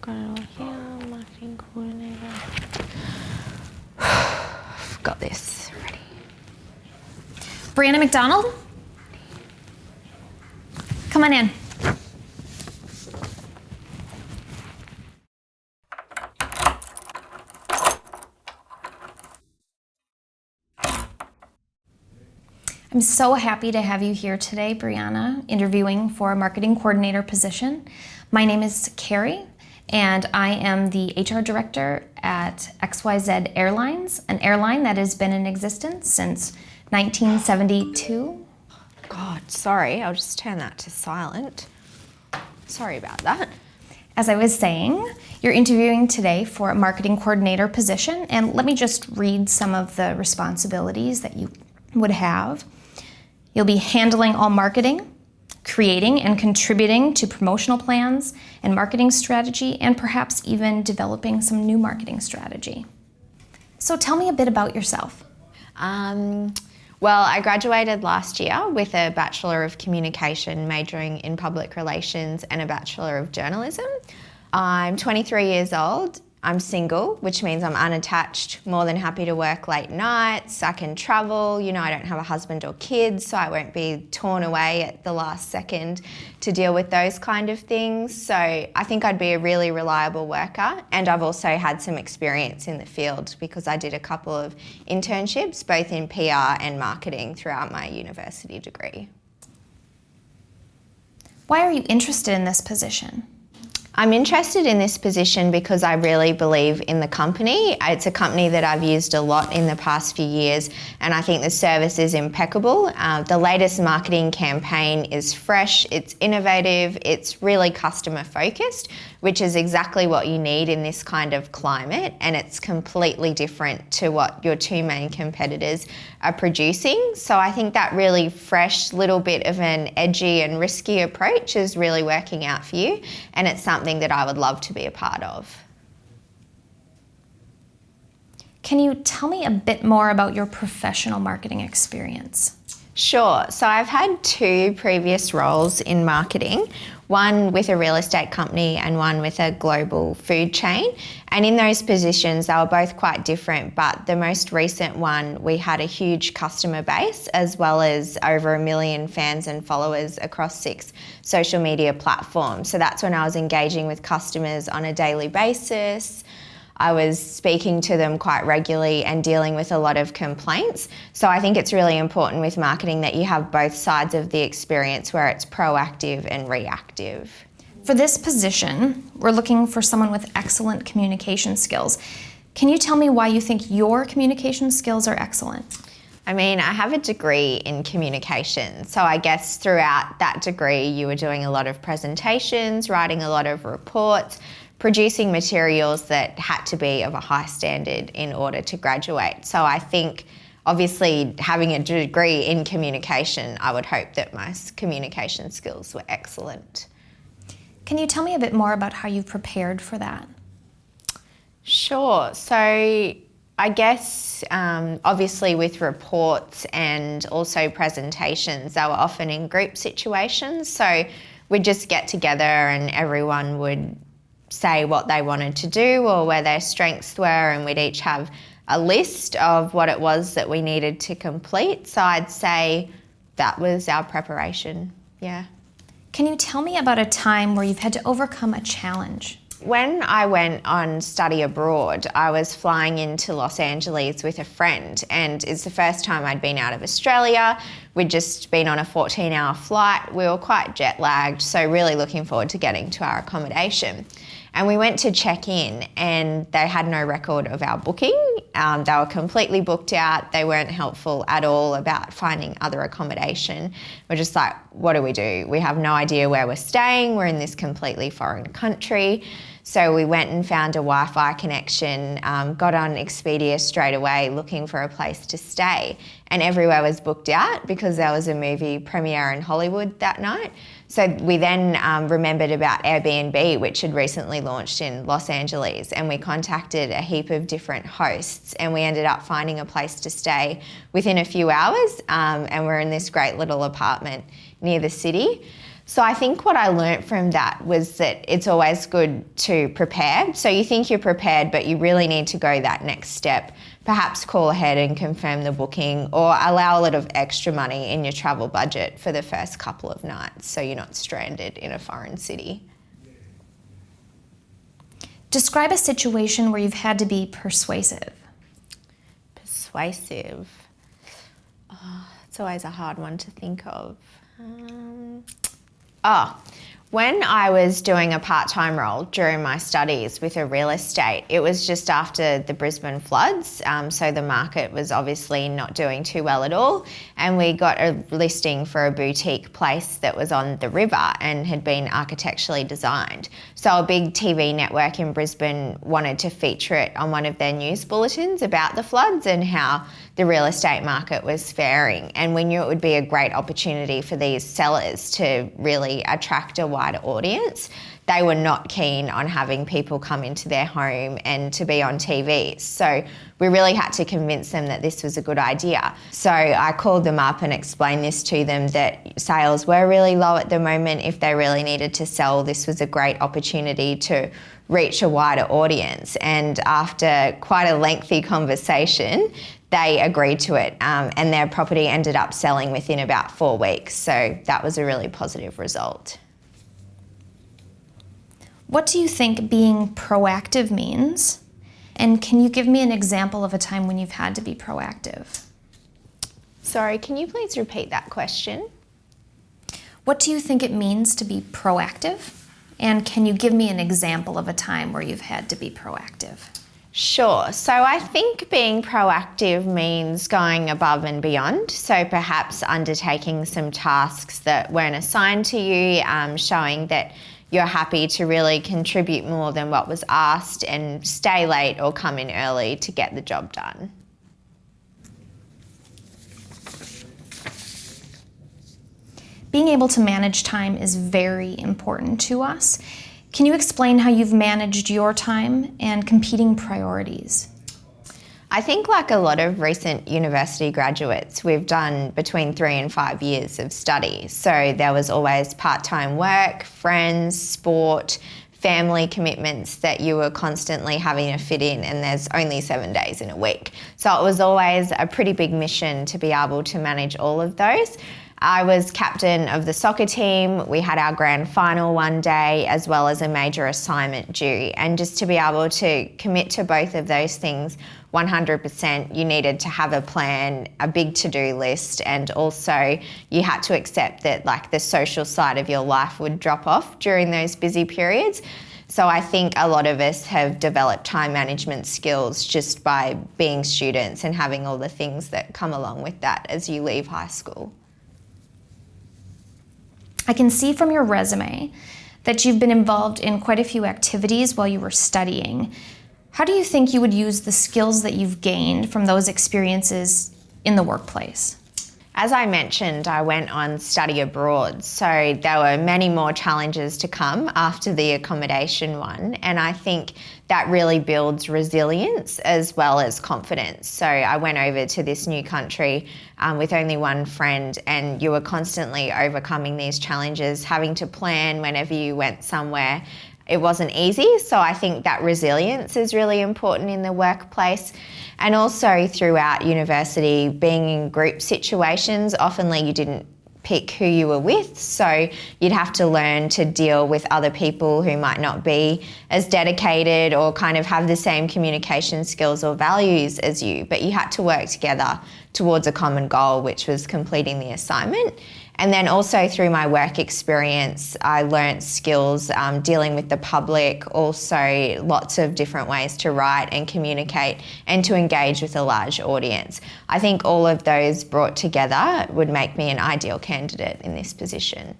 got it all here, marketing coordinator. Got this, ready. Brianna McDonald? Come on in. I'm so happy to have you here today, Brianna, interviewing for a marketing coordinator position. My name is Carrie, and I am the HR director at XYZ Airlines, an airline that has been in existence since 1972. God, sorry, I'll just turn that to silent. Sorry about that. As I was saying, you're interviewing today for a marketing coordinator position, and let me just read some of the responsibilities that you would have. You'll be handling all marketing, creating and contributing to promotional plans and marketing strategy, and perhaps even developing some new marketing strategy. So tell me a bit about yourself. Well, I graduated last year with a Bachelor of Communication, majoring in Public Relations, and a Bachelor of Journalism. I'm 23 years old. I'm single, which means I'm unattached, more than happy to work late nights. I can travel, you know, I don't have a husband or kids, so I won't be torn away at the last second to deal with those kind of things. So I think I'd be a really reliable worker, and I've also had some experience in the field because I did a couple of internships, both in PR and marketing throughout my university degree. Why are you interested in this position? I'm interested in this position because I really believe in the company. It's a company that I've used a lot in the past few years, and I think the service is impeccable. The latest marketing campaign is fresh, it's innovative, it's really customer focused, which is exactly what you need in this kind of climate, and it's completely different to what your two main competitors are producing. So I think that really fresh little bit of an edgy and risky approach is really working out for you, and it's something that I would love to be a part of. Can you tell me a bit more about your professional marketing experience? Sure. So I've had two previous roles in marketing, one with a real estate company and one with a global food chain. And in those positions, they were both quite different, but the most recent one, we had a huge customer base as well as over 1 million fans and followers across 6 social media platforms. So that's when I was engaging with customers on a daily basis. I was speaking to them quite regularly and dealing with a lot of complaints. So I think it's really important with marketing that you have both sides of the experience where it's proactive and reactive. For this position, we're looking for someone with excellent communication skills. Can you tell me why you think your communication skills are excellent? I mean, I have a degree in communication, so I guess throughout that degree you were doing a lot of presentations, writing a lot of reports, producing materials that had to be of a high standard in order to graduate. So I think obviously having a degree in communication, I would hope that my communication skills were excellent. Can you tell me a bit more about how you've prepared for that? Sure. So I guess obviously with reports and also presentations, they were often in group situations. So we'd just get together and everyone would say what they wanted to do or where their strengths were, and we'd each have a list of what it was that we needed to complete. So I'd say that was our preparation, yeah. Can you tell me about a time where you've had to overcome a challenge? When I went on study abroad, I was flying into Los Angeles with a friend, and it's the first time I'd been out of Australia. We'd just been on a 14-hour flight. We were quite jet lagged, so really looking forward to getting to our accommodation. And we went to check in and they had no record of our booking. They were completely booked out. They weren't helpful at all about finding other accommodation. We're just like, what do? We have no idea where we're staying. We're in this completely foreign country. So we went and found a Wi-Fi connection, got on Expedia straight away looking for a place to stay. And everywhere was booked out because there was a movie premiere in Hollywood that night. So we then remembered about Airbnb, which had recently launched in Los Angeles, and we contacted a heap of different hosts, and we ended up finding a place to stay within a few hours, and we're in this great little apartment near the city. So I think what I learnt from that was that it's always good to prepare. So you think you're prepared, but you really need to go that next step. Perhaps call ahead and confirm the booking, or allow a lot of extra money in your travel budget for the first couple of nights so you're not stranded in a foreign city. Describe a situation where you've had to be persuasive. Persuasive. Oh, it's always a hard one to think of. When I was doing a part-time role during my studies with a real estate, it was just after the Brisbane floods, so the market was obviously not doing too well at all, and we got a listing for a boutique place that was on the river and had been architecturally designed. So a big TV network in Brisbane wanted to feature it on one of their news bulletins about the floods and how the real estate market was faring, and we knew it would be a great opportunity for these sellers to really attract a wider audience. They were not keen on having people come into their home and to be on TV. So we really had to convince them that this was a good idea. So I called them up and explained this to them, that sales were really low at the moment. If they really needed to sell, this was a great opportunity to reach a wider audience. And after quite a lengthy conversation, they agreed to it, and their property ended up selling within about 4 weeks. So that was a really positive result. What do you think being proactive means? And can you give me an example of a time when you've had to be proactive? Sorry, can you please repeat that question? What do you think it means to be proactive? And can you give me an example of a time where you've had to be proactive? Sure. So I think being proactive means going above and beyond. So perhaps undertaking some tasks that weren't assigned to you, showing that you're happy to really contribute more than what was asked and stay late or come in early to get the job done. Being able to manage time is very important to us. Can you explain how you've managed your time and competing priorities? I think, like a lot of recent university graduates, we've done between 3 and 5 years of study. So there was always part-time work, friends, sport, family commitments that you were constantly having to fit in, and there's only 7 days in a week. So it was always a pretty big mission to be able to manage all of those. I was captain of the soccer team. We had our grand final one day, as well as a major assignment due. And just to be able to commit to both of those things 100%, you needed to have a plan, a big to-do list, and also you had to accept that like the social side of your life would drop off during those busy periods. So I think a lot of us have developed time management skills just by being students and having all the things that come along with that as you leave high school. I can see from your resume that you've been involved in quite a few activities while you were studying. How do you think you would use the skills that you've gained from those experiences in the workplace? As I mentioned, I went on study abroad, so there were many more challenges to come after the accommodation one, and I think that really builds resilience as well as confidence. So I went over to this new country with only one friend, and you were constantly overcoming these challenges, having to plan whenever you went somewhere. It wasn't easy, so I think that resilience is really important in the workplace. And also throughout university, being in group situations, oftenly you didn't pick who you were with, so you'd have to learn to deal with other people who might not be as dedicated or kind of have the same communication skills or values as you, but you had to work together towards a common goal, which was completing the assignment. And then also through my work experience, I learnt skills dealing with the public, also lots of different ways to write and communicate and to engage with a large audience. I think all of those brought together would make me an ideal candidate in this position.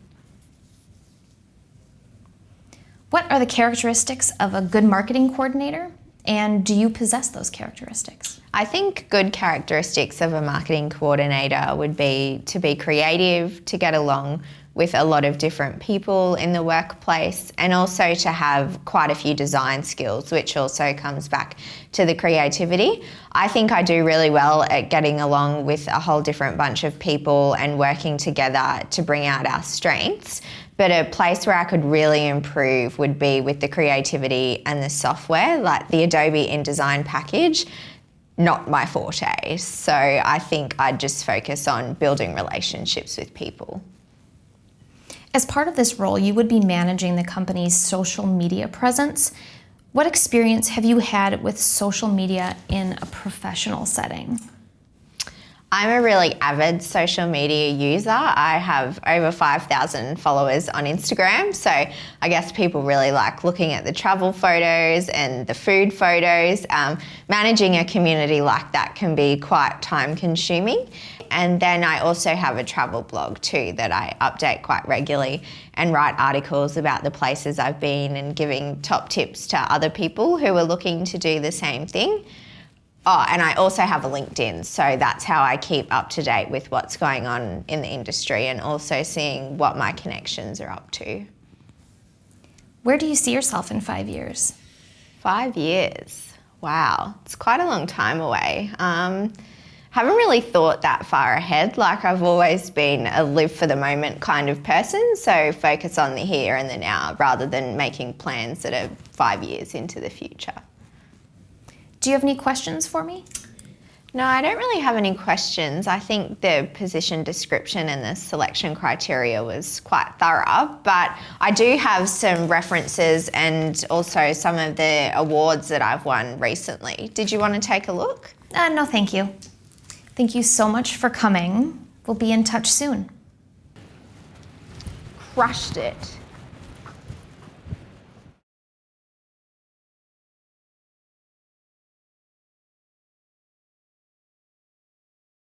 What are the characteristics of a good marketing coordinator, and do you possess those characteristics? I think good characteristics of a marketing coordinator would be to be creative, to get along with a lot of different people in the workplace, and also to have quite a few design skills, which also comes back to the creativity. I think I do really well at getting along with a whole different bunch of people and working together to bring out our strengths. But a place where I could really improve would be with the creativity and the software, like the Adobe InDesign package, not my forte. So I think I'd just focus on building relationships with people. As part of this role, you would be managing the company's social media presence. What experience have you had with social media in a professional setting? I'm a really avid social media user. I have over 5,000 followers on Instagram, so I guess people really like looking at the travel photos and the food photos. Managing a community like that can be quite time consuming. And then I also have a travel blog too that I update quite regularly and write articles about the places I've been and giving top tips to other people who are looking to do the same thing. Oh, and I also have a LinkedIn, so that's how I keep up to date with what's going on in the industry and also seeing what my connections are up to. Where do you see yourself in 5 years? 5 years, wow, it's quite a long time away. Haven't really thought that far ahead. Like, I've always been a live for the moment kind of person, so focus on the here and the now rather than making plans that are 5 years into the future. Do you have any questions for me? No, I don't really have any questions. I think the position description and the selection criteria was quite thorough, but I do have some references and also some of the awards that I've won recently. Did you want to take a look? No, thank you. Thank you so much for coming. We'll be in touch soon. Crushed it.